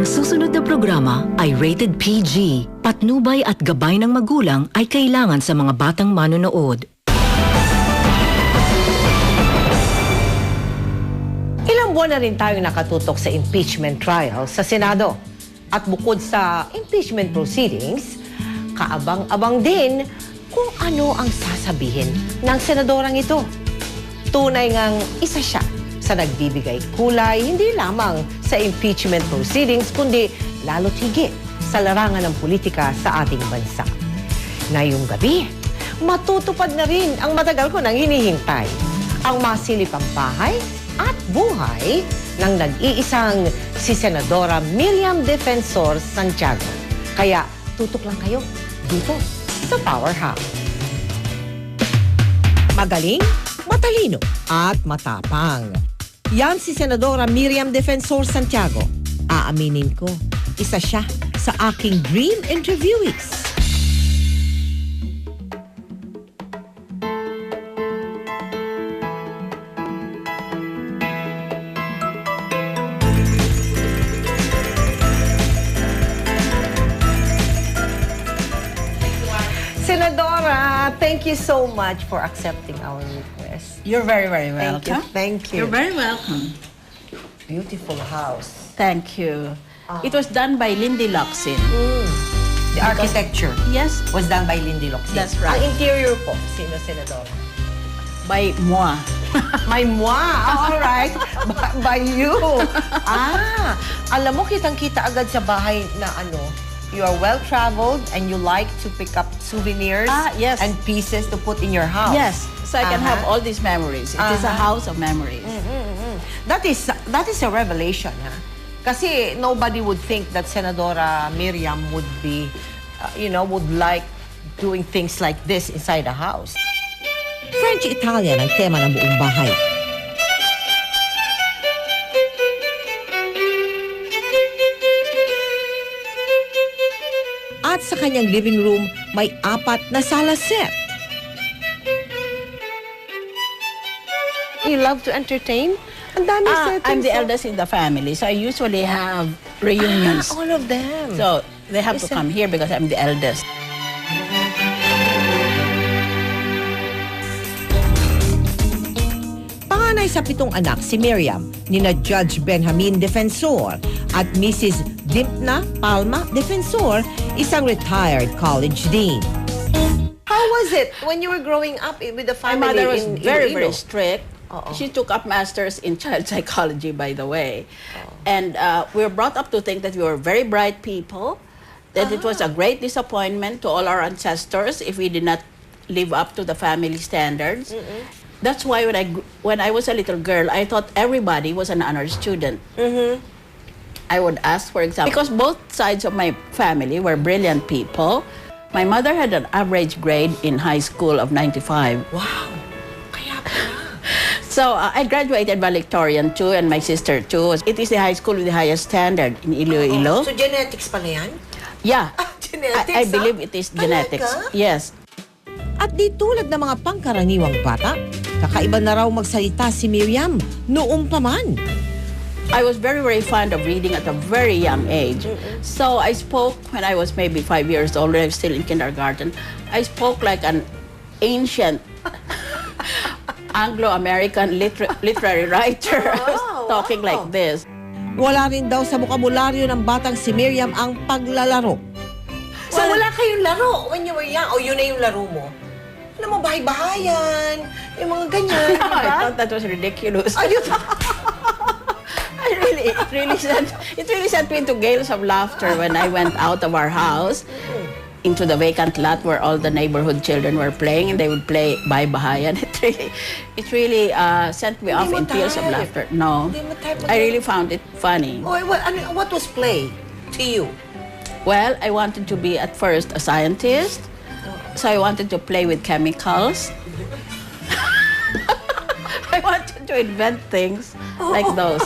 susunod na programa ay rated PG. Patnubay at gabay ng magulang ay kailangan sa mga batang manonood. Ilang buwan na rin tayong nakatutok sa impeachment trial sa Senado. At bukod sa impeachment proceedings, kaabang-abang din kung ano ang sasabihin ng senadorang ito. Tunay ngang isa siya sa nagbibigay kulay hindi lamang sa impeachment proceedings kundi lalo't higit sa larangan ng politika sa ating bansa. Ngayong gabi, matutupad na rin ang matagal ko nang hinihintay, ang masilipang bahay at buhay ng nag-iisang si Senadora Miriam Defensor Santiago. Kaya tutok lang kayo dito sa Powerhouse. Magaling, matalino at matapang. Yan si Senadora Miriam Defensor Santiago. Aaminin ko, isa siya sa aking dream interviewees. Senadora, thank you so much for accepting our request. You're very, very welcome. Thank you. You're very welcome. Beautiful house. Thank you. It was done by Lindy Loxin. The architecture Yes, was done by Lindy Loxin. That's right. Ang interior po, sino, Senadora? by moi. May moi. All right. By you. Alam mo, kitang-kita agad sa bahay na ano, you are well-traveled and you like to pick up souvenirs Yes. and pieces to put in your house. Yes, so I can have all these memories. It is a house of memories. That is a revelation, ha? Kasi nobody would think that Senadora Miriam would be, would like doing things like this inside a house. French-Italian ang tema ng buong bahay. At sa kanyang living room, may 4 na sala set. You love to entertain? Ang dami settings. I'm the eldest in the family, so I usually have reunions. All of them. So they have to come here because I'm the eldest. Panganay sa 7 anak si Miriam, nina Judge Benjamin Defensor at Mrs. Dimpna Palma Defensor, isang retired college dean. How was it when you were growing up with the My family mother was in very, Iloilo? very strict. She took up masters in child psychology, by the way. And we were brought up to think that we were very bright people, that it was a great disappointment to all our ancestors if we did not live up to the family standards. That's why when I was a little girl, I thought everybody was an honor student. I would ask, for example, because both sides of my family were brilliant people. My mother had an average grade in high school of 95. Wow! Kaya pala. So I graduated valedictorian too, and my sister too. It is the high school with the highest standard in Iloilo. So genetics pala yan? Yeah. Genetics, I believe it is genetics. Talaga? Yes. At di tulad ng mga pangkaraniwang bata, kakaiba na raw magsalita si Miriam noong pa man. I was very, very fond of reading at a very young age. So I spoke when I was maybe 5 years old, I was still in kindergarten. I spoke like an ancient Anglo-American literary writer. I was talking like this. Wala rin daw sa bokabularyo ng batang si Miriam ang paglalaro. So wala kayong laro when you were young? O yun na yung laro mo? Alam mo, bahay-bahayan, yung mga ganyan, di ba? I thought that was ridiculous. Ayun. It really sent me into gales of laughter when I went out of our house into the vacant lot where all the neighborhood children were playing, and they would play bahay-bahayan. It really sent me off in peals of laughter. No, I really found it funny. Oh, what was play to you? Well, I wanted to be at first a scientist, so I wanted to play with chemicals. I wanted to invent things like those.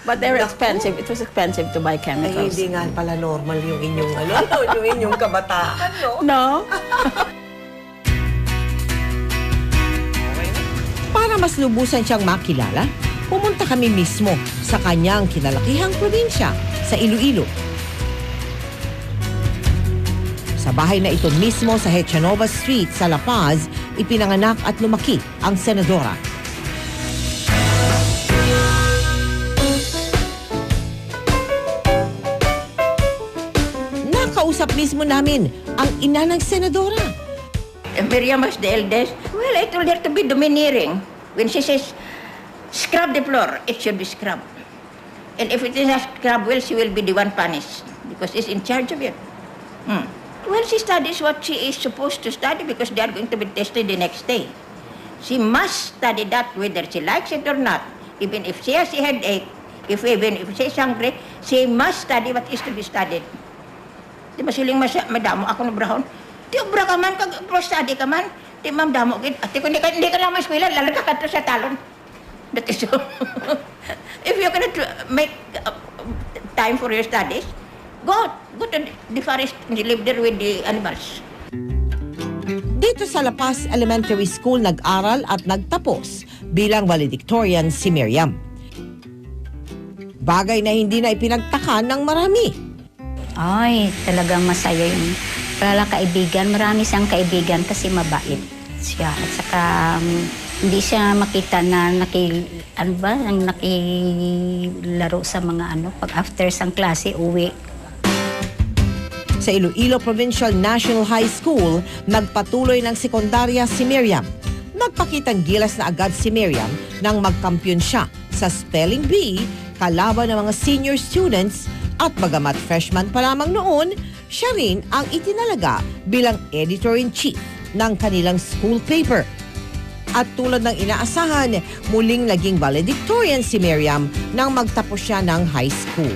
But they were expensive. It was expensive to buy Ay, chemicals. hindi nga pala normal yung inyong, yung inyong kabataan, no? No. Para mas lubusan siyang makilala, pumunta kami mismo sa kanyang kinalakihang probinsya sa Iloilo. Sa bahay na ito mismo sa Hechanova Street sa La Paz, ipinanganak at lumaki ang senadora. Nakausap mismo namin ang ina ng senadora. Miriam was the eldest. Well, I told her to be domineering. When she says, scrub the floor, it should be scrubbed. And if it is not scrubbed, well, she will be the one punished because she's in charge of it. Well, she studies what she is supposed to study because they are going to be tested the next day. She must study that whether she likes it or not. Even if she has a headache, even if she is hungry, she must study what is to be studied. Di ba siling madamo ako na brahon? Di obra ka man, study ka man. Di ma'am damo. Ate ko, hindi ka lang ma-eskwela, lalagay ka sa talon. That is so. If you cannot make time for your studies, go to the forest and live there with the animals. Dito sa La Paz Elementary School nag-aral at nagtapos bilang valedictorian si Miriam. Bagay na hindi na ipinagtaka ng marami. Ay, talagang masaya yung kaibigan. Marami siyang kaibigan kasi mabait siya. At saka hindi siya makita na nakilaro sa mga pag after sang klase, uwi. Sa Iloilo Provincial National High School, nagpatuloy ng sekundarya si Miriam. Nagpakitang gilas na agad si Miriam nang magkampiyon siya sa Spelling Bee kalaban ng mga senior students at bagamat freshman pa lamang noon, siya rin ang itinalaga bilang editor-in-chief ng kanilang school paper. At tulad ng inaasahan, muling naging valedictorian si Miriam nang magtapos siya ng high school.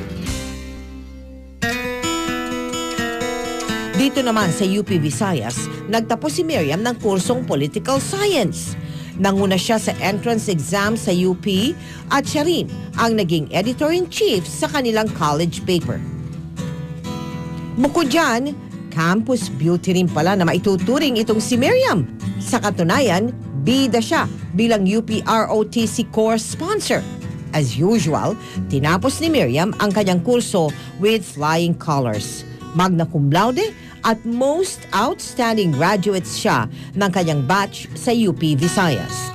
Dito naman sa UP Visayas, nagtapos si Miriam ng kursong Political Science. Nanguna siya sa entrance exam sa UP at siya rin ang naging editor-in-chief sa kanilang college paper. Bukod dyan, campus beauty rin pala na maituturing itong si Miriam. Sa katunayan, bida siya bilang UP ROTC course sponsor. As usual, tinapos ni Miriam ang kanyang kurso with flying colors. Magna cum laude at most outstanding graduates siya ng kanyang batch sa UP Visayas.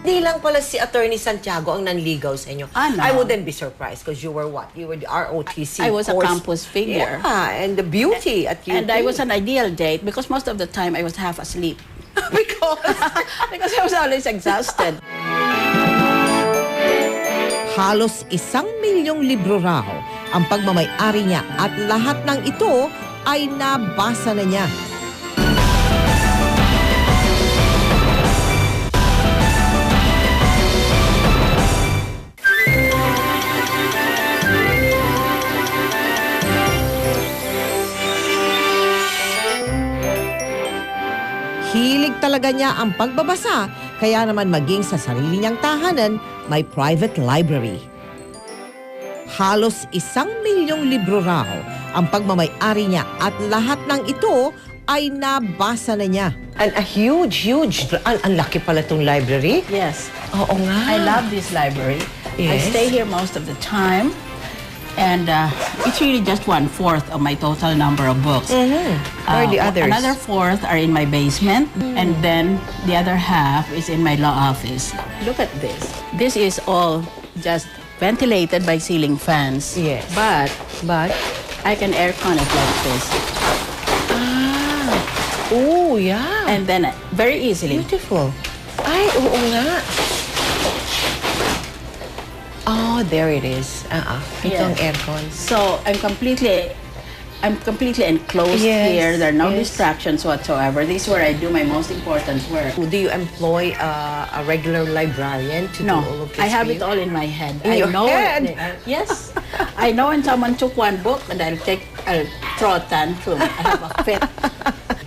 Hindi lang pala si Attorney Santiago ang nanligaw sa inyo. No. I wouldn't be surprised because you were what? You were the ROTC I was a course. campus figure. Yeah, and the beauty at UP. And I was an ideal date because most of the time I was half asleep. Because I was always exhausted. Halos 1 milyong libro raw ang pagmamay-ari niya at lahat ng ito ay nabasa na niya. Hilig talaga niya ang pagbabasa, kaya naman maging sa sarili niyang tahanan, may private library. Halos 1 milyong libro raw ang pagmamay-ari niya at lahat ng ito ay nabasa na niya. And a huge, ang laki pala itong library. Yes. Oo nga. I love this library. I Yes. stay here most of the time. And it's really just 1/4 of my total number of books. Where are the others? Another 1/4 are in my basement, and then the other half is in my law office. Look at this. This is all just ventilated by ceiling fans. Yes. But I can aircon it like this. Oh, yeah. And then very easily. Beautiful. Ay, oo nga. Oh, there it is. Itong Yes. aircon. So I'm completely enclosed Yes, here. There are no yes. distractions whatsoever. This is where I do my most important work. Do you employ a regular librarian to No, do all of this I have for it you? all in my head. In I your know head? Yes, I know when someone took one book and I'll throw a tantrum. I have a fit.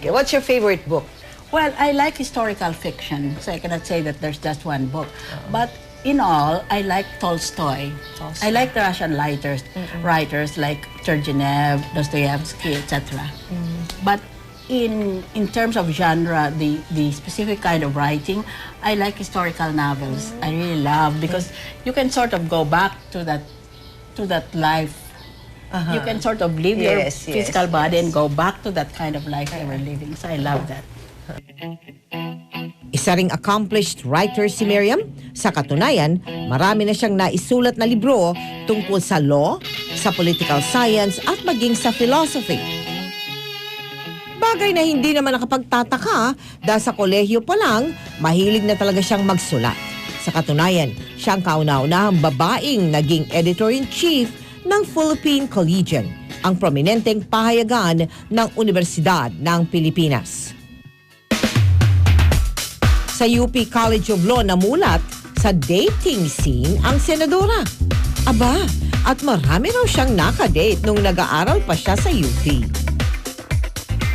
Okay, what's your favorite book? Well, I like historical fiction, so I cannot say that there's just one book. But in all, I like Tolstoy. I like the Russian writers like Turgenev, Dostoevsky, etc. But in terms of genre, the specific kind of writing, I like historical novels. I really love because you can sort of go back to that life. You can sort of leave your physical body and go back to that kind of life they were living. So I love that. Isa ring accomplished writer si Miriam. Sa katunayan, marami na siyang naisulat na libro tungkol sa law, sa political science at maging sa philosophy. Bagay na hindi naman nakapagtataka dahil sa kolehiyo pa lang, mahilig na talaga siyang magsulat. Sa katunayan, siyang kauna-unahang babaeng naging editor-in-chief ng Philippine Collegian, ang prominenteng pahayagan ng Universidad ng Pilipinas. Sa UP College of Law namulat, sa dating scene ang senadora. Aba, at marami raw siyang nakadate nung nag-aaral pa siya sa UP.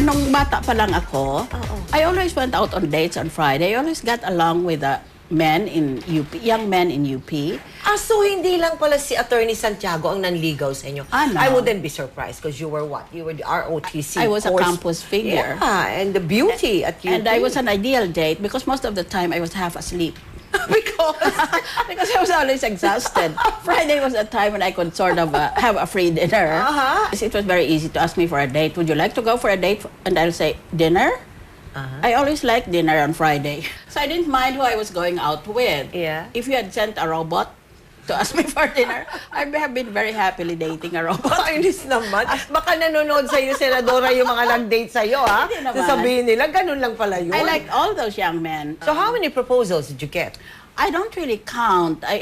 Nung bata pa lang ako, I always went out on dates on Friday. I always got along with the men in UP, young men in UP. So hindi lang pala si Attorney Santiago ang nanligaw sa inyo. No. I wouldn't be surprised because you were what? You were the ROTC. I was course. a campus figure. Yeah, and the beauty at UP. And I was an ideal date because most of the time I was half asleep. Because I was always exhausted. Friday was a time when I could sort of have a free dinner. It was very easy to ask me for a date. Would you like to go for a date? And I'll say, dinner? I always liked dinner on Friday. So I didn't mind who I was going out with. Yeah. If you had sent a robot to ask me for dinner, I have been very happily dating a robot. Kainis naman. Baka nanonood sa'yo, Senadora, yung mga nag-date sa'yo, ha? Hindi naman. Sasabihin nila, ganun lang pala yun. I liked all those young men. So how many proposals did you get? I don't really count. I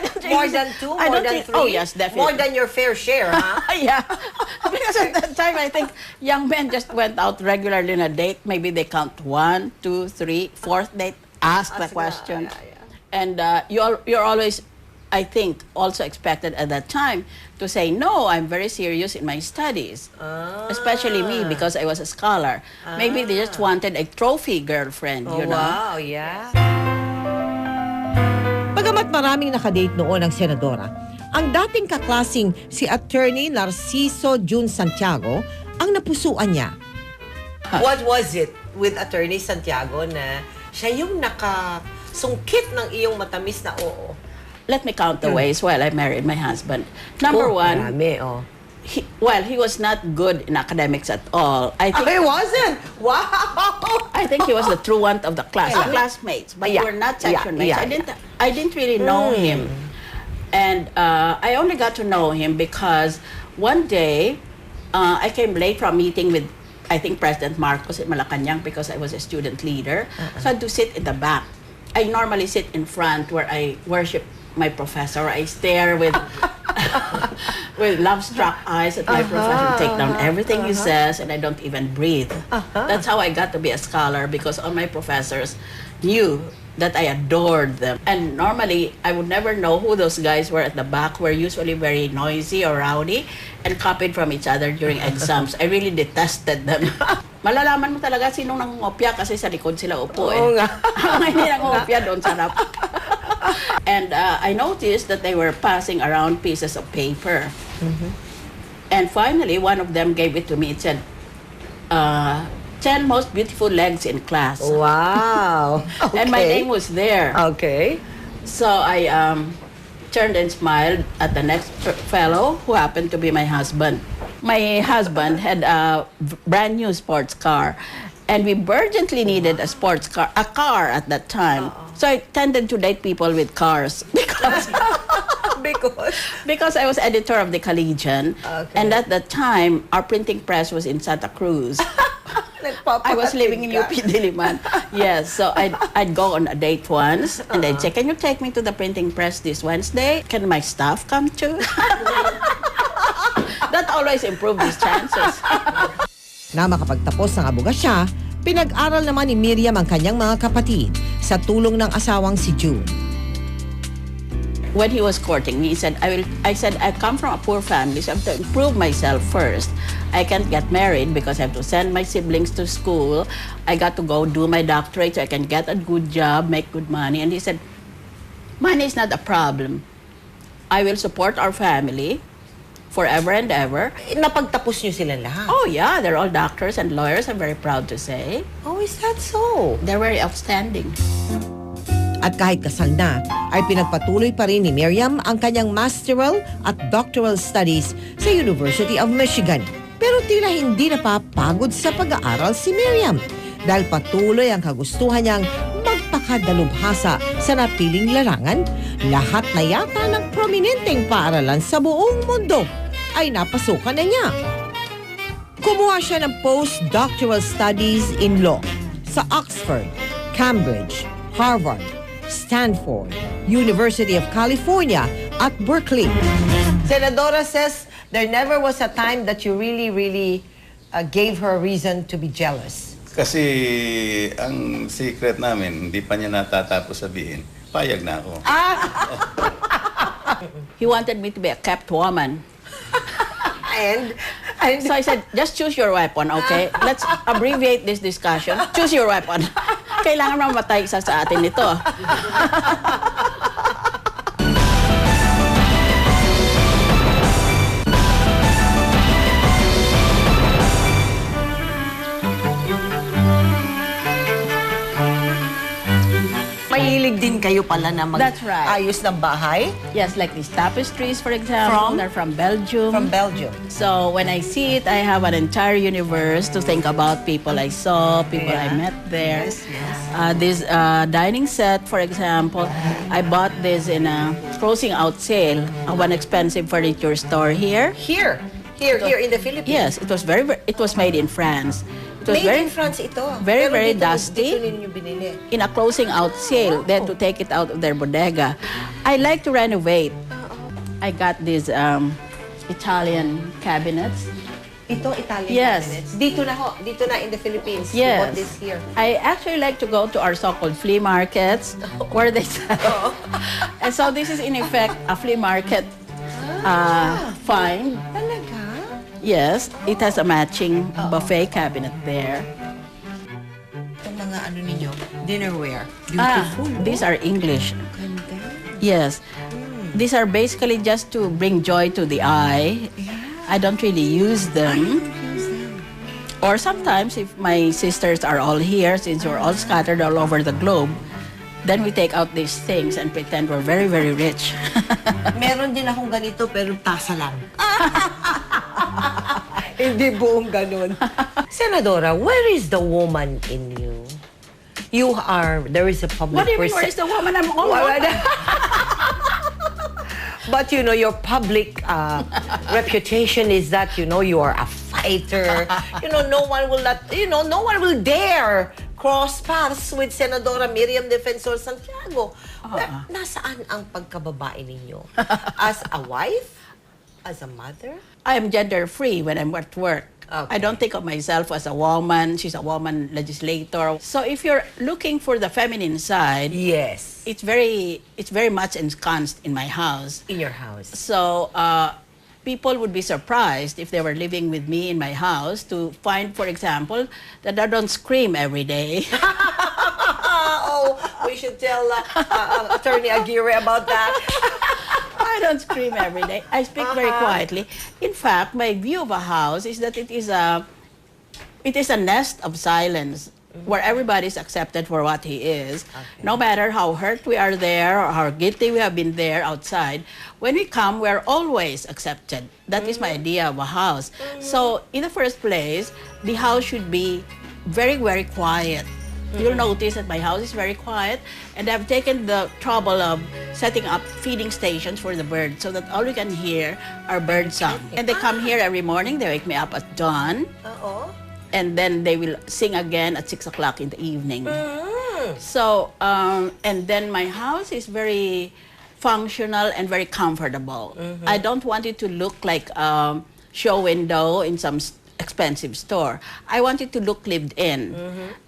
don't really, More than two? I More don't than think, three? Oh, yes, definitely. More than your fair share, ha? Yeah. Because at that time, I think young men just went out regularly on a date. Maybe they count 1, 2, 3, fourth date, ask the question. And you're always, I think, also expected at that time to say, no, I'm very serious in my studies. Especially me, because I was a scholar. Maybe they just wanted a trophy girlfriend, you know? Wow, yeah. Bagamat maraming nakadate noon ang senadora, ang dating kaklasing si Attorney Narciso Jun Santiago ang napusuan niya. What was it with Attorney Santiago na siya yung nakasungkit ng iyong matamis na oo? Let me count the ways while I married my husband. Number one, marami, he was not good in academics at all. I think he wasn't? Wow! I think he was the true one of the class, the classmates, but Yeah. we were not section mates. Yeah. I didn't really know him. And I only got to know him because one day I came late from a meeting with, I think, President Marcos in Malacanang because I was a student leader. So I had to sit in the back. I normally sit in front where I worship my professor. I stare with with love-struck eyes at my professor, take down everything he says, and I don't even breathe. That's how I got to be a scholar, because all my professors knew that I adored them. And normally, I would never know who those guys were at the back. We're usually very noisy or rowdy and copied from each other during exams. I really detested them. Malalaman mo talaga sinong nangungopya kasi sa likod sila upo eh. Oo nga. Ang hindi nangungopya doon sa harap. And I noticed that they were passing around pieces of paper. And finally, one of them gave it to me. It said, 10 most beautiful legs in class. Wow. And my name was there. Okay. So I turned and smiled at the next fellow, who happened to be my husband. My husband had a brand new sports car, and we urgently needed a sports car, a car at that time. So I tended to date people with cars because I was editor of the Collegian, and at that time our printing press was in Santa Cruz. I was living in UP Diliman. Yes, so I'd go on a date once, and they'd say, "Can you take me to the printing press this Wednesday? Can my staff come too?" That always improved his chances. Na makapagtapos ng abogasya, pinag-aral naman ni Miriam ang kanyang mga kapatid sa tulong ng asawang si June. When he was courting me, I said, I come from a poor family, so I have to improve myself first. I can't get married because I have to send my siblings to school. I got to go do my doctorate so I can get a good job, make good money. And he said, money is not a problem. I will support our family forever and ever. Napagtapos niyo sila lahat. Oh yeah, they're all doctors and lawyers, I'm very proud to say. Oh, is that so? They're very outstanding. At kahit kasal na, ay pinagpatuloy pa rin ni Miriam ang kanyang masteral at doctoral studies sa University of Michigan. Pero tila hindi napapagod sa pag-aaral si Miriam dahil patuloy ang kagustuhan niyang magpakadalubhasa sa napiling larangan. Lahat na yata ng prominenteng paaralan sa buong mundo ay napasukan na niya. Kumuha siya ng postdoctoral studies in law sa Oxford, Cambridge, Harvard, Stanford, University of California at Berkeley. Senadora says there never was a time that you really gave her reason to be jealous. Kasi ang secret namin, hindi pa niya natatapos sabihin, payag na ako. He wanted me to be a kept woman. And So I said, just choose your weapon, okay? Let's abbreviate this discussion. Choose your weapon. Kailangan mamatay isa sa atin nito. mahilig din kayo pala na That's right. mag-ayos ng bahay Yes, like these tapestries, for example. From? They're from Belgium. from Belgium. So when I see it, I have an entire universe to think about people I saw, people I Yeah. met there. Yes, yes. This dining set, for example, I bought this in a closing out sale of an expensive furniture store here. Here in the Philippines. Yes, it was made in France. It was Made in France ito. very, Pero very dito, dusty. Dito ninyo binili. in a closing out sale, then to take it out of their bodega. I like to renovate. I got these Italian cabinets. Ito, Italian Yes. cabinets. Dito na in the Philippines. You Yes. bought this here. I actually like to go to our so-called flea markets where they sell. And so this is in effect a flea market find. Talaga? Yes, it has a matching buffet cabinet there. Itong mga ano ninyo, dinnerware. Beautiful. These are English. Ganda. Yes. These are basically just to bring joy to the eye. I don't really use them. Or sometimes, if my sisters are all here, since we're all scattered all over the globe, then we take out these things and pretend we're very, very rich. Meron din akong ganito pero tasa lang. Hindi buong ganun. Senadora, where is the woman in you? There is a public What do you mean, where is the woman? I'm all woman. But your public reputation is that you are a fighter. No one will dare cross paths with Senadora Miriam Defensor Santiago. Nasaan ang pagkababae ninyo? As a wife? As a mother? I'm gender free when I'm at work. Okay. I don't think of myself as a woman. She's a woman legislator. So if you're looking for the feminine side, Yes. it's very much ensconced in my house. In your house. So people would be surprised if they were living with me in my house to find, for example, that I don't scream every day. We should tell Attorney Aguirre about that. I don't scream every day. I speak very quietly. In fact, my view of a house is that it is a nest of silence where everybody is accepted for what he is. Okay. No matter how hurt we are there or how guilty we have been there outside, when we come, we're always accepted. That is my idea of a house. So, in the first place, the house should be very, very quiet. You'll notice that my house is very quiet, and I've taken the trouble of setting up feeding stations for the birds so that all you can hear are bird song. And they come here every morning, they wake me up at dawn, and then they will sing again at 6 o'clock in the evening. So, and then my house is very functional and very comfortable. I don't want it to look like a show window in some expensive store. I want it to look lived in.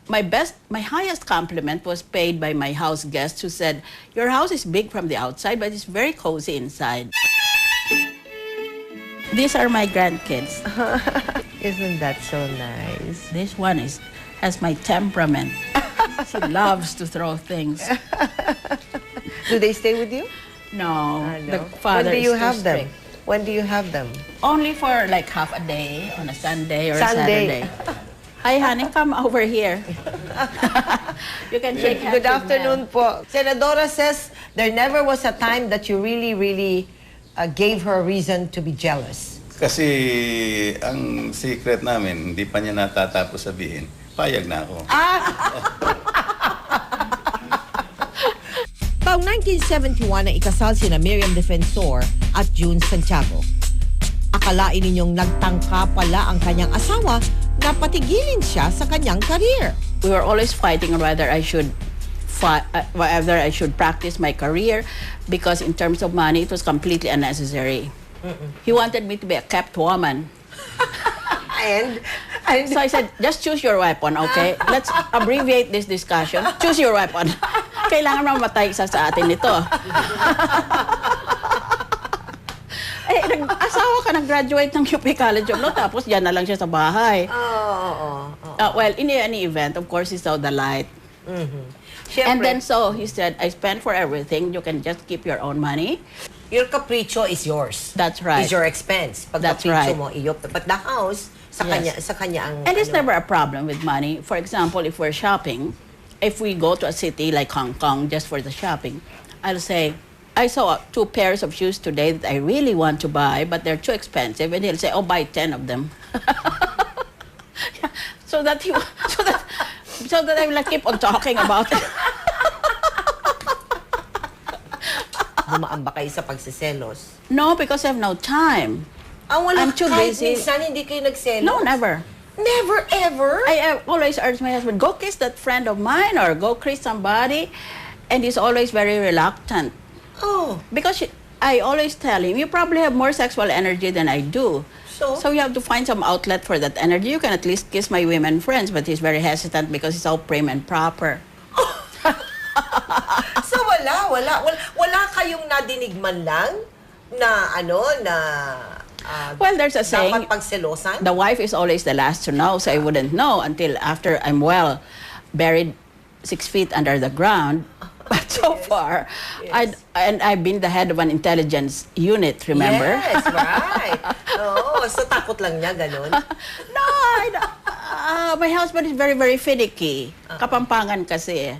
My highest compliment was paid by my house guest who said, "Your house is big from the outside, but it's very cozy inside." These are my grandkids. Isn't that so nice? This one has my temperament. She loves to throw things. Do they stay with you? No, No. the father When do you is too have them? strict. When do you have them? Only for like half a day on a Sunday or Sunday. a Saturday. Hi, honey, come over here. You can shake hands. Good with afternoon po. Senadora says there never was a time that you really gave her reason to be jealous. Kasi ang secret namin, hindi pa niya natatapos sabihin, payag na ako. Taong 1971 na ikasal sina Miriam Defensor at June Santiago. Akalain ninyong nagtangka pala ang kanyang asawa na patigilin siya sa kanyang career. We were always fighting on whether I should practice my career, because in terms of money, it was completely unnecessary. He wanted me to be a kept woman. And So I said, just choose your weapon, okay? Let's abbreviate this discussion. Choose your weapon. Kailangan mamatay isa sa atin nito. Asawa ka, nag-graduate ng UP College of Law, tapos dyan na lang siya sa bahay. Well, in any event, of course, he saw the light. And then so he said, I spent for everything. You can just keep your own money. your capriccio is yours. That's right. Is your expense. Pag That's capriccio right. mo, iyop. But the house, sa Yes. kanya ang... And it's never a problem with money. For example, if we're shopping, if we go to a city like Hong Kong just for the shopping, I'll say, I saw 2 pairs of shoes today that I really want to buy, but they're too expensive. And he'll say, oh, buy 10 of them. so that I will keep on talking about it. Dumaan ba kayo sa pagsiselos? No, because I have no time. I'm too kahit busy. minsan hindi kayo nagselos? No, never. Never, ever? I always urge my husband, go kiss that friend of mine or go kiss somebody. And he's always very reluctant. Oh. Because I always tell him, you probably have more sexual energy than I do. So you have to find some outlet for that energy. You can at least kiss my women friends, but he's very hesitant because he's all prim and proper. So wala kayong nadinig man lang na Well, there's a saying, dapat pagselosan? the wife is always the last to know, so I wouldn't know until after I'm well buried 6 feet under the ground. But so far, I've been the head of an intelligence unit, remember? Yes, right. Oo, so takot lang niya, ganun? No, my husband is very, very finicky. Kapampangan kasi.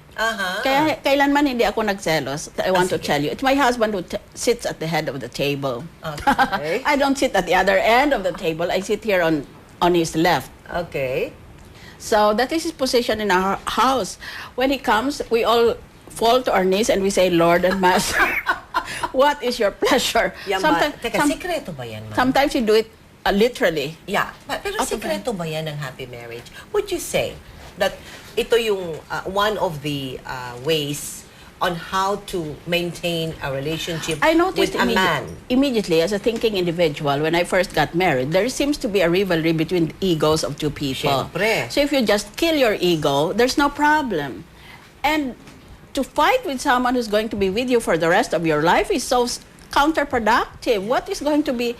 Kaya kailanman hindi ako nagselos. I want to tell you, it's my husband who sits at the head of the table. Okay. I don't sit at the other end of the table. I sit here on his left. Okay. So that is his position in our house. When he comes, we all fall to our knees and we say, Lord and Master, what is your pleasure? Yan teka, sikreto ba yan, ma'am? Sometimes you do it literally. Yeah, pero sikreto ba yan ng happy marriage? Would you say that ito yung one of the ways on how to maintain a relationship I noticed with a man? immediately, as a thinking individual, when I first got married, there seems to be a rivalry between the egos of 2 people. Siyempre. So if you just kill your ego, there's no problem. And to fight with someone who's going to be with you for the rest of your life is so counterproductive. What is going to be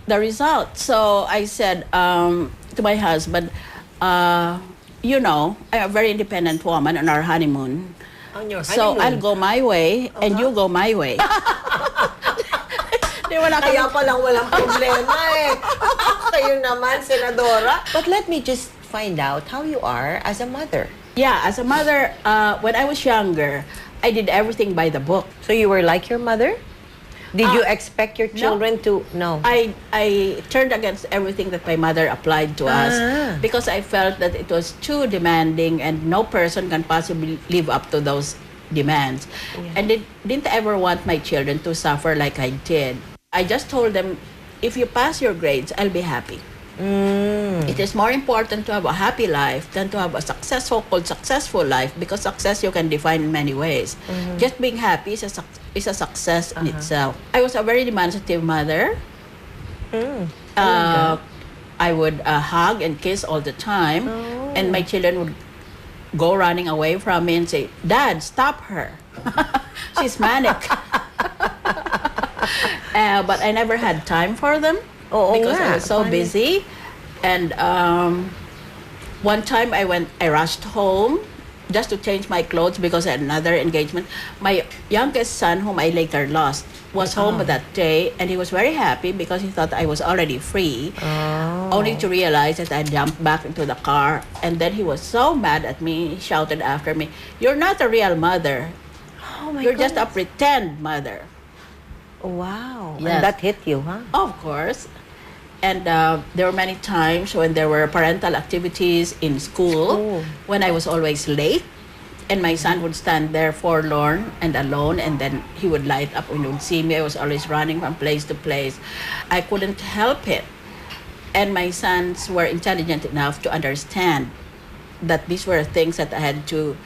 the result? So I said to my husband, you know, I'm a very independent woman on our honeymoon. On your So honeymoon? I'll go my way and you go my way. Kaya palang walang problema eh. Kayo naman, Senadora. But let me just find out how you are as a mother. Yeah, as a mother, when I was younger, I did everything by the book. So you were like your mother? Did you expect your children to... No. I turned against everything that my mother applied to us because I felt that it was too demanding and no person can possibly live up to those demands. Yeah. And didn't ever want my children to suffer like I did. I just told them, if you pass your grades, I'll be happy. It is more important to have a happy life than to have a successful life, because success you can define in many ways. Just being happy is a success in itself. I was a very demonstrative mother. I would hug and kiss all the time, and my children would go running away from me and say, Dad, stop her. She's manic. But I never had time for them. Because I was so busy. And one time I rushed home just to change my clothes because I had another engagement. My youngest son, whom I later lost, was home that day, and he was very happy because he thought I was already free, only to realize that I jumped back into the car. And then he was so mad at me, he shouted after me, "You're not a real mother. Oh my You're just a goodness. pretend mother." Wow. Yes. And that hit you, huh? Of course. And there were many times when there were parental activities in school when I was always late, and my son would stand there forlorn and alone, and then he would light up when he would see me. I was always running from place to place. I couldn't help it. And my sons were intelligent enough to understand that these were things that I had to,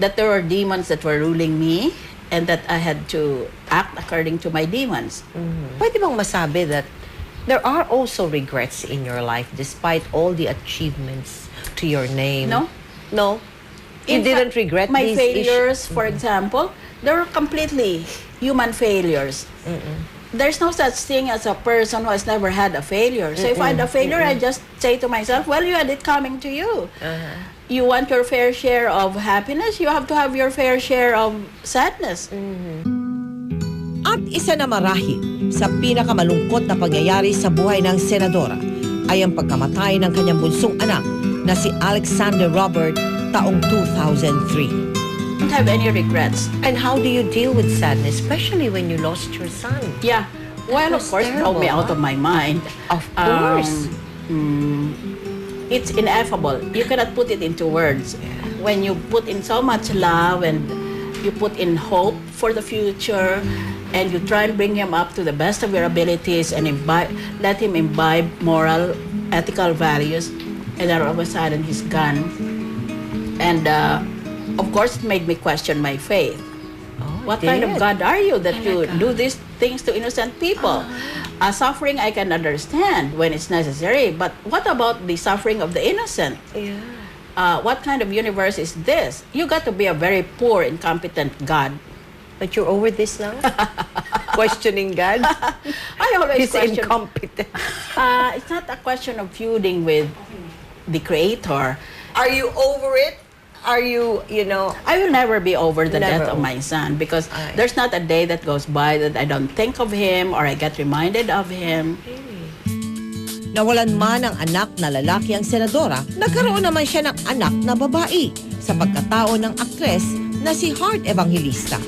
that there were demons that were ruling me, and that I had to act according to my demons. Pwede bang masabi that there are also regrets in your life despite all the achievements to your name? No. No? You In didn't fact, regret my these failures, for example, they were completely human failures. There's no such thing as a person who has never had a failure. So if I had a failure, I just say to myself, well, you had it coming to you. You want your fair share of happiness, you have to have your fair share of sadness. At isa na marahil sa pinakamalungkot na pangyayari sa buhay ng senadora ay ang pagkamatay ng kanyang bunsong anak na si Alexander Robert taong 2003. Don't have any regrets. And how do you deal with sadness, especially when you lost your son? Yeah. Well, of was course, it drove me terrible, out of my mind. Of course. It's ineffable. You cannot put it into words. When you put in so much love and you put in hope for the future, and you try and bring him up to the best of your abilities and let him imbibe moral, ethical values, and then all of a sudden he's gone. And of course, it made me question my faith. What kind of God are you that you do these things to innocent people? Suffering I can understand when it's necessary, but what about the suffering of the innocent? Yeah. What kind of universe is this? You got to be a very poor, incompetent God. But you're over this now? Questioning God? I always He's question. incompetent. It's not a question of feuding with the Creator. Are you over it? Are you, I will never be over the Never death of over. my son, because Ay. there's not a day that goes by that I don't think of him or I get reminded of him. Nawalan man ng anak na lalaki ang senadora, nagkaroon naman siya ng anak na babae sa pagkatao ng aktres na si Heart Evangelista.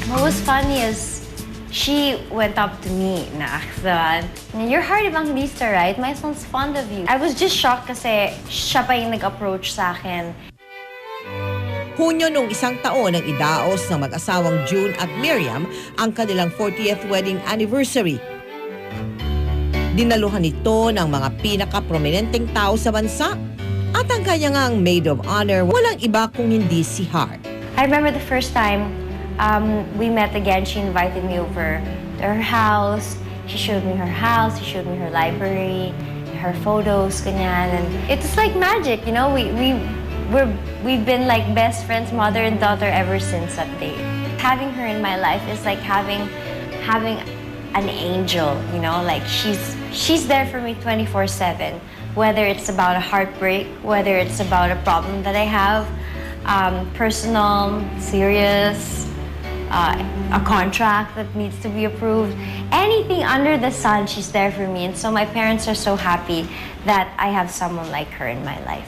What was funny is she went up to me na aksan. You're Heart Evangelista, right? My son's fond of you. I was just shocked kasi siya pa yung nag-approach sa akin. Hunyo nung isang taon ang idaos ng mag-asawang June at Miriam ang kanilang 40th wedding anniversary. Dinaluhan ito ng mga pinaka-prominenteng tao sa bansa at ang kanyang maid of honor walang iba kung hindi si Heart. I remember the first time we met again, she invited me over to her house. She showed me her house, she showed me her library, her photos, ganyan. And it's like magic, we've been like best friends, mother and daughter ever since that day. Having her in my life is like having an angel, like she's there for me 24/7. Whether it's about a heartbreak, whether it's about a problem that I have, personal, serious, a contract that needs to be approved, anything under the sun, she's there for me. And so my parents are so happy that I have someone like her in my life.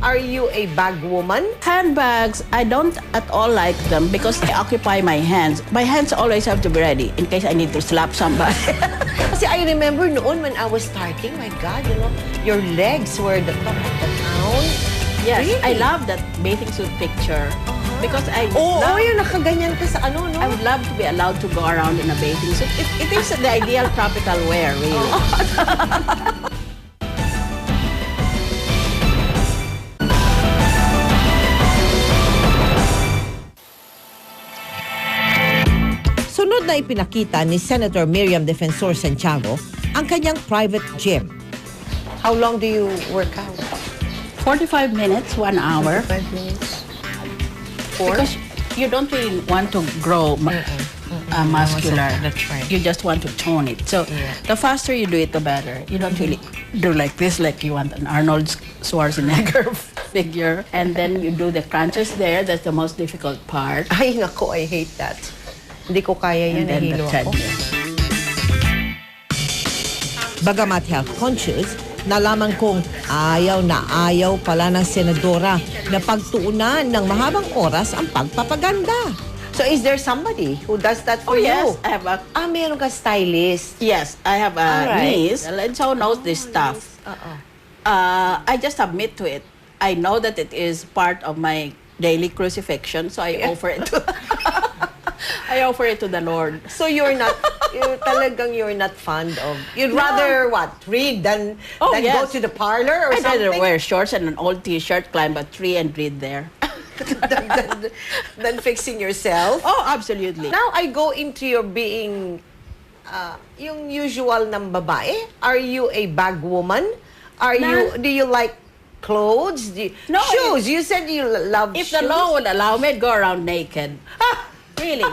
Are you a bag woman? Handbags, I don't at all like them because they occupy my hands. My hands always have to be ready in case I need to slap somebody. Kasi I remember noon when I was starting, my God, your legs were the top of the town. Yes, Really? I love that bathing suit picture because I Oo, love, yung nakaganyan ka sa no? I would love to be allowed to go around in a bathing suit. It is the ideal tropical wear, really. Sunod na ipinakita ni Senator Miriam Defensor Santiago ang kanyang private gym. How long do you work out? 45 minutes, 1 hour. 5 minutes. Because you don't really want to grow muscular. That's right. You just want to tone it. So the faster you do it, the better. You don't really do like this, like you want an Arnold Schwarzenegger figure. And then you do the crunches there. That's the most difficult part. Ay, nako, I hate that. Hindi ko kaya yan, And then the nahilo ako. treadmill. Bagamat health conscious, nalaman kong ayaw na ayaw pala ng senadora na pagtuunan ng mahabang oras ang pagpapaganda. So is there somebody who does that for Oh, yes. you? I have a Meron ka stylist. Yes, I have a Alright. niece, and so knows this stuff. I just submit to it. I know that it is part of my daily crucifixion, so I offer it to I offer it to the Lord. So you're not fond of, you'd rather what, read than go yes. to the parlor or I'd rather something? wear shorts and an old t-shirt, climb a tree and read there. than fixing yourself? Oh, absolutely. Now I go into your being, yung usual ng babae. Are you a bag woman? Do you like clothes? No, shoes. You said you love If shoes. the law would allow me, I'd go around naked. Really.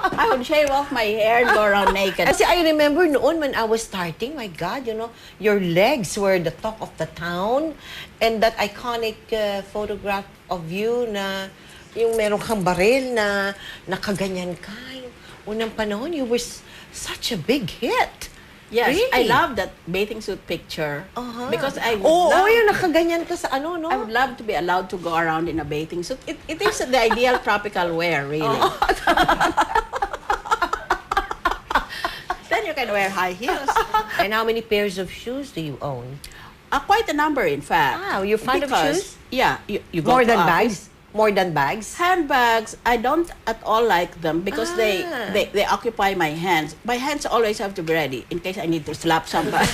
I would shave off my hair and go around naked. Kasi I remember noon when I was starting, my God, your legs were the talk of the town. And that iconic photograph of you na yung meron kang baril na nakaganyan ka. Yung unang panahon, you were such a big hit. Yes, Really? I love that bathing suit picture. Because I would Oo, love, yung nakaganyan ka sa no? I would love to be allowed to go around in a bathing suit. It is the ideal tropical wear, really. Then you can wear high heels. And how many pairs of shoes do you own? Quite a number, in fact. Wow, you're fond of Because, shoes? Yeah, you go More to than office. bags? More than bags? Handbags, I don't at all like them because they occupy my hands. My hands always have to be ready in case I need to slap somebody.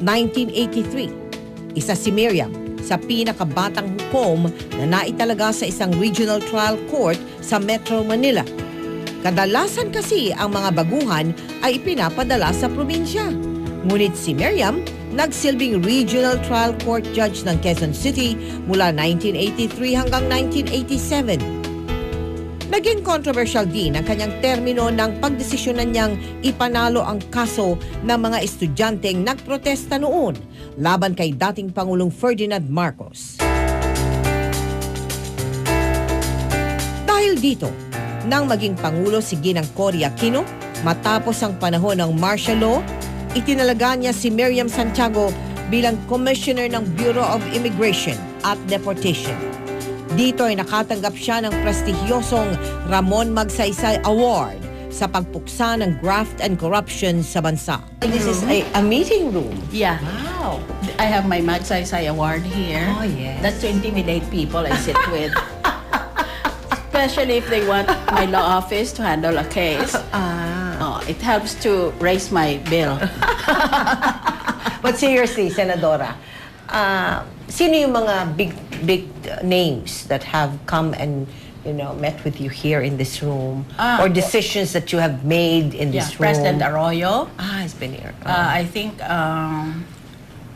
1983, isa si Miriam sa pinakabatang hukom na naitalaga sa isang regional trial court sa Metro Manila. Kadalasan kasi ang mga baguhan ay ipinapadala sa probinsya. Ngunit si Miriam, nagsilbing regional trial court judge ng Quezon City mula 1983 hanggang 1987. Naging controversial din ang kanyang termino ng pagdesisyonan niyang ipanalo ang kaso ng mga estudyanteng nagprotesta noon laban kay dating Pangulong Ferdinand Marcos. Dahil dito, nang maging Pangulo si Ginang Cory Aquino, matapos ang panahon ng martial law, itinalaga niya si Miriam Santiago bilang Commissioner ng Bureau of Immigration at Deportation. Dito ay nakatanggap siya ng prestigyosong Ramon Magsaysay Award sa pagpuksa ng graft and corruption sa bansa. This is a meeting room. Yeah. Wow. I have my Magsaysay Award here. Oh, yes. That's to intimidate people I sit with. Especially if they want my law office to handle a case. It helps to raise my bill. But seriously, Senadora, sino yung mga big names that have come and met with you here in this room, or decisions that you have made in this room? President Arroyo. He's been here. I think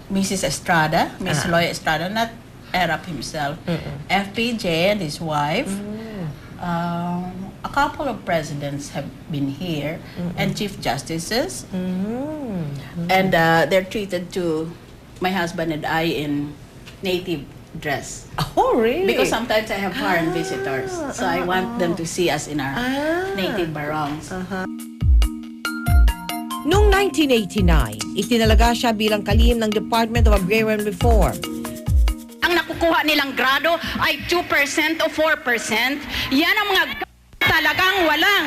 Mrs. Estrada, Miss Loy Estrada, not Erap himself, FPJ and his wife. A couple of presidents have been here, and chief justices, and they're treated to my husband and I in native dress. Oh, really? Because sometimes I have foreign visitors, so I want them to see us in our native barongs. Noong 1989, itinalaga siya bilang kalihim ng Department of Agrarian Reform. Ang nakukuha nilang grado ay 2% o 4%. Yan ang mga talagang walang.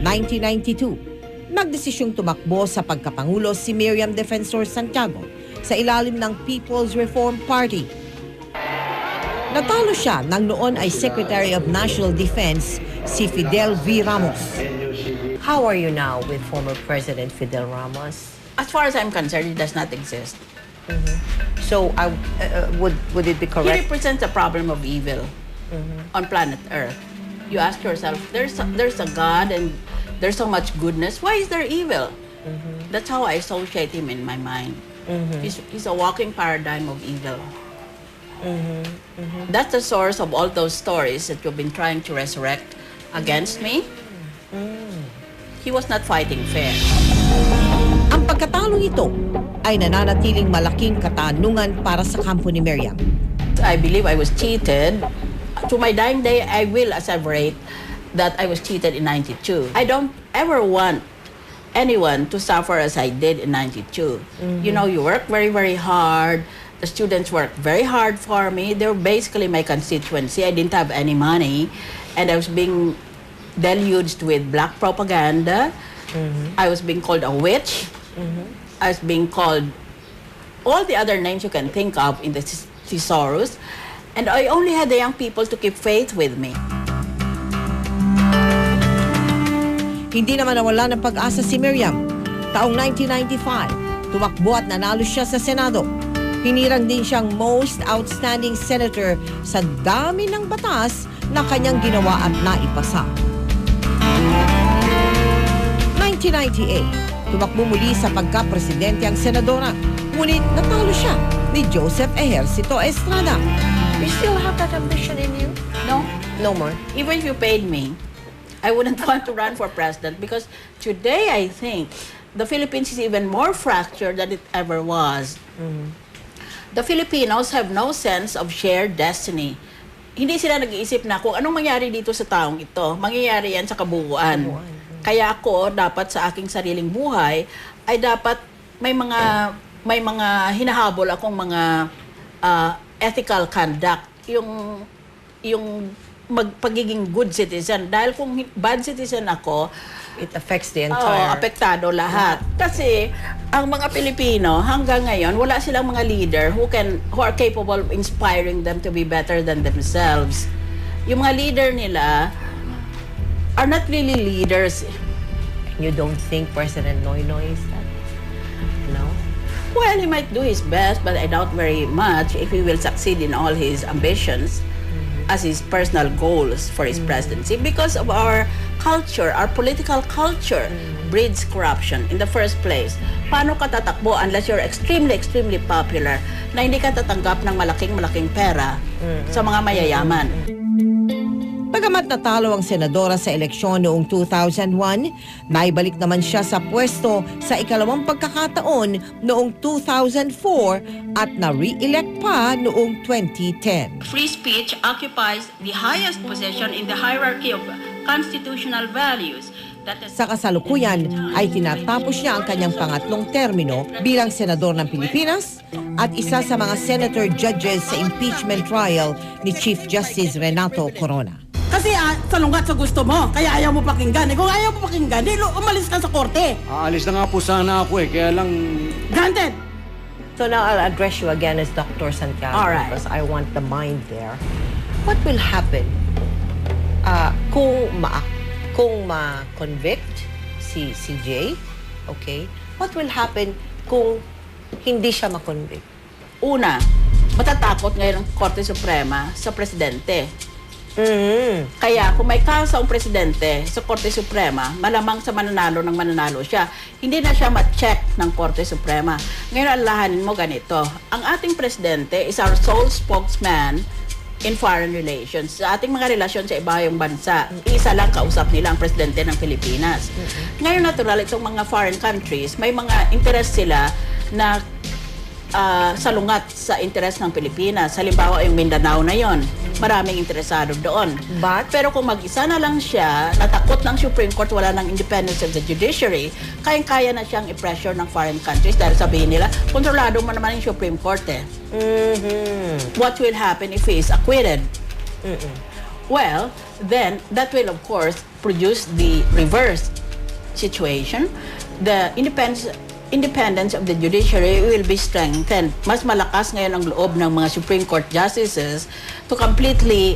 1992, nagdesisyong tumakbo sa pagkapangulo si Miriam Defensor Santiago sa ilalim ng People's Reform Party. Natalo siya nang noon ay Secretary of National Defense si Fidel V. Ramos. How are you now with former President Fidel Ramos? As far as I'm concerned, it does not exist. So, would it be He correct? represents a problem of evil on planet Earth. You ask yourself, there's a God and there's so much goodness. Why is there evil? That's how I associate him in my mind. He's a walking paradigm of evil. That's the source of all those stories that you've been trying to resurrect against me. He was not fighting fair. Ang pagkatalong ito ay nananatiling malaking katanungan para sa kampo ni Miriam. I believe I was cheated. To my dying day, I will asseverate that I was cheated in 92. I don't ever want anyone to suffer as I did in 92. You know, you work very, very hard. The students worked very hard for me. They were basically my constituency. I didn't have any money, and I was being deluged with black propaganda. I was being called a witch. I was being called all the other names you can think of in the thesaurus. And I only had the young people to keep faith with me. Hindi naman nawala ng pag-asa si Miriam. Taong 1995, tumakbo at nanalo siya sa Senado. Hinirang din siyang most outstanding senator sa dami ng batas na kanyang ginawa at naipasa. 1998, tumakbo muli sa pagka-presidente ang senadora. Ngunit natalo siya ni Joseph Ejercito Estrada. You still have that ambition in you? No, No more. even if you paid me, I wouldn't want to run for president because today I think the Philippines is even more fractured than it ever was. The Filipinos have no sense of shared destiny. Hindi sila nag-iisip na kung anong mangyari dito sa taong ito, mangyayari yan sa kabuuan. Kaya ako, dapat sa aking sariling buhay, ay dapat may mga hinahabol akong mga ethical conduct, yung pagiging good citizen. Dahil kung bad citizen ako, It affects the entire... apektado lahat. Kasi ang mga Pilipino hanggang ngayon wala silang mga leader who are capable of inspiring them to be better than themselves. Yung mga leader nila are not really leaders. You don't think President Noynoy is that? No? Well, he might do his best, but I doubt very much if he will succeed in all his ambitions as his personal goals for his presidency because of our culture, our political culture breeds corruption in the first place. Paano ka tatakbo unless you're extremely, extremely popular na hindi ka tatanggap ng malaking pera sa mga mayayaman? Bagamat natalo ang senadora sa eleksyon noong 2001, naibalik naman siya sa pwesto sa ikalawang pagkakataon noong 2004 at na-re-elect pa noong 2010. Free speech occupies the highest position in the hierarchy of constitutional values. Sa kasalukuyan ay tinatapos niya ang kanyang pangatlong termino bilang senador ng Pilipinas at isa sa mga senator judges sa impeachment trial ni Chief Justice Renato Corona. Kasi salungat sa gusto mo, kaya ayaw mo pakinggan. Kung ayaw mo pakinggan, umalis ka sa korte. Aalis na nga po sana ako kaya lang... Granted! So now I'll address you again as Dr. Santiago. All right. Because I want the mind there. What will happen kung ma-convict si CJ? Okay? What will happen kung hindi siya ma-convict? Una, matatakot ngayon ang Korte Suprema sa presidente. Kaya kung may kaso ang presidente sa Korte Suprema, malamang sa mananalo siya. Hindi na siya ma-check ng Korte Suprema. Ngayon, alahanin mo ganito. Ang ating presidente is our sole spokesman in foreign relations. Sa ating mga relasyon sa ibang bansa, isa lang kausap nila ang presidente ng Pilipinas. Ngayon, natural, itong mga foreign countries, may mga interest sila na salungat sa interes ng Pilipinas. Halimbawa, yung Mindanao na yon, maraming interesado doon. Pero kung mag-isa na lang siya, natakot ng Supreme Court, wala ng independence of the judiciary, kayang-kaya na siyang i-pressure ng foreign countries dahil sabihin nila, kontrolado mo naman yung Supreme Court eh. What will happen if he is acquitted? Well, then, that will of course produce the reverse situation. The independence of the judiciary will be strengthened. Mas malakas ngayon ang loob ng mga Supreme Court justices to completely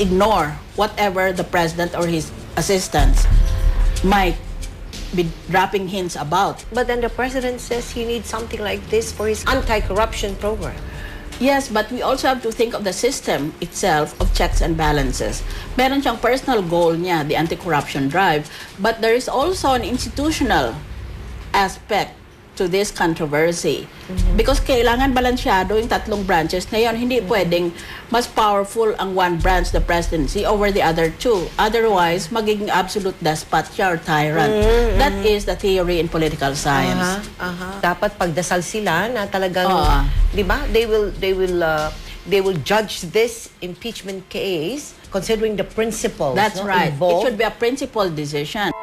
ignore whatever the president or his assistants might be dropping hints about. But then the president says he needs something like this for his anti-corruption program. Yes, but we also have to think of the system itself of checks and balances. Meron siyang personal goal niya, the anti-corruption drive, but there is also an institutional aspect to this controversy. Because kailangan balansyado yung tatlong branches na yun. Hindi pwedeng mas powerful ang one branch, the presidency, over the other two. Otherwise, magiging absolute despot siya or tyrant. That is the theory in political science. Dapat pagdasal sila na talagang, di ba? They will judge this impeachment case considering the principles. That's right. It involved. should be a principled decision.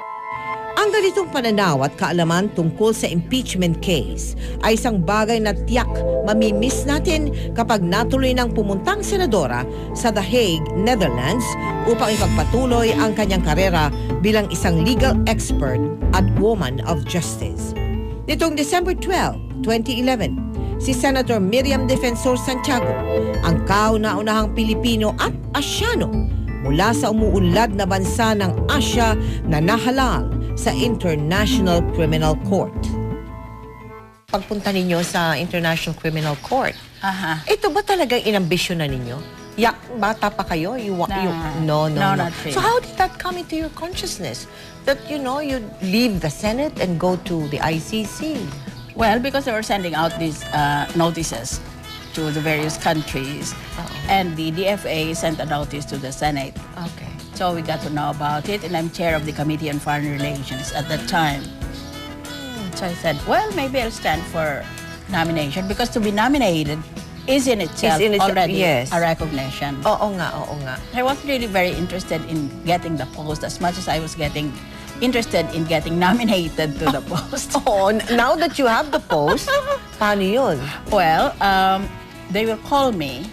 Ang ganitong pananaw at kaalaman tungkol sa impeachment case ay isang bagay na tiyak mamimiss natin kapag natuloy ng pumuntang senadora sa The Hague, Netherlands upang ipagpatuloy ang kanyang karera bilang isang legal expert at woman of justice. Nitong December 12, 2011, si Senator Miriam Defensor Santiago, ang kauna-unahang Pilipino at Asyano mula sa umuunlad na bansa ng Asya na nahalal sa International Criminal Court. Pagpunta ninyo sa International Criminal Court, ito ba talagang inambisyon na ninyo? Bata pa kayo? No, not really. So how did that come into your consciousness? That, you leave the Senate and go to the ICC? Well, because they were sending out these notices to the various countries, and the DFA sent a notice to the Senate. Okay. So we got to know about it, and I'm chair of the Committee on Foreign Relations at that time. So I said, well, maybe I'll stand for nomination, because to be nominated is in itself already a recognition. Oo nga. I wasn't really very interested in getting the post as much as I was interested in getting nominated to the post. Now that you have the post, paano yun? Well, they will call me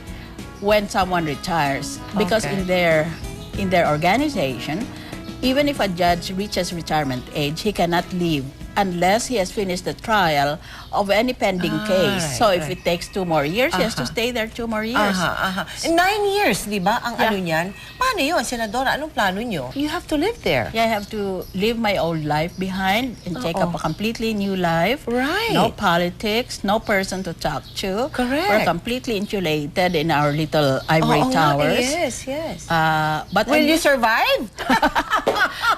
when someone retires, because in their organization, even if a judge reaches retirement age, he cannot leave unless he has finished the trial of any pending case. So if it takes 2 more years, he has to stay there 2 more years. 9 years, di ba? Ang ano niyan? Paano yun, Senadora? Anong plano nyo? You have to live there. Yeah, I have to leave my old life behind and take up a completely new life. Right. No politics, no person to talk to. Correct. We're completely insulated in our little ivory towers. Yes. But Will you survive?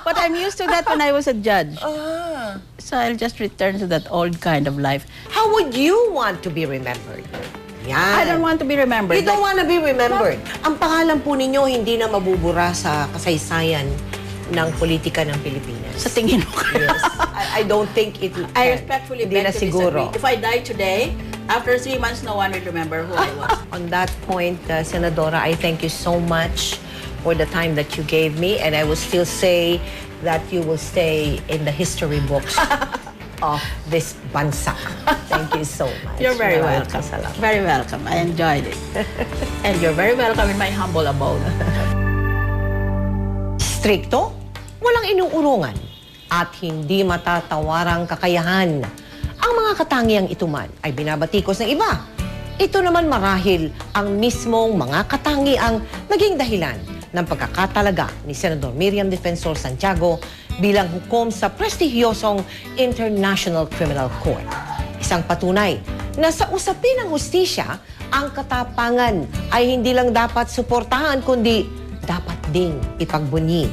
But I'm used to that when I was a judge. So I'll just return to that old kind of life. How would you want to be remembered? Yan. I don't want to be remembered. You don't want to be remembered. Ang pangalan po ninyo hindi na mabubura sa kasaysayan ng politika ng Pilipinas. Sa tingin mo. Yes. I don't think it can. I respectfully Hindi beg na to siguro. disagree. If I die today, after 3 months, no one will remember who I was. On that point, Senadora, I thank you so much for the time that you gave me, and I will still say that you will stay in the history books of this bansa. Thank you so much. You're very Maraming welcome. salamat. Very welcome. I enjoyed it. And you're very welcome in my humble abode. Strikto, walang inuurungan, at hindi matatawarang kakayahan. Ang mga katangiang ito man ay binabatikos ng iba. Ito naman marahil ang mismong mga katangiang naging dahilan ng pagkakatalaga ni Senador Miriam Defensor Santiago bilang hukom sa prestigyosong International Criminal Court. Isang patunay na sa usapin ng hustisya, ang katapangan ay hindi lang dapat suportahan kundi dapat ding ipagbunyi.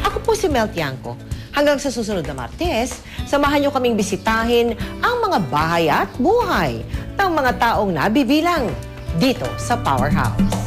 Ako po si Mel Tiangco. Hanggang sa susunod na Martes, samahan niyo kaming bisitahin ang mga bahay at buhay ng mga taong nabibilang dito sa Powerhouse.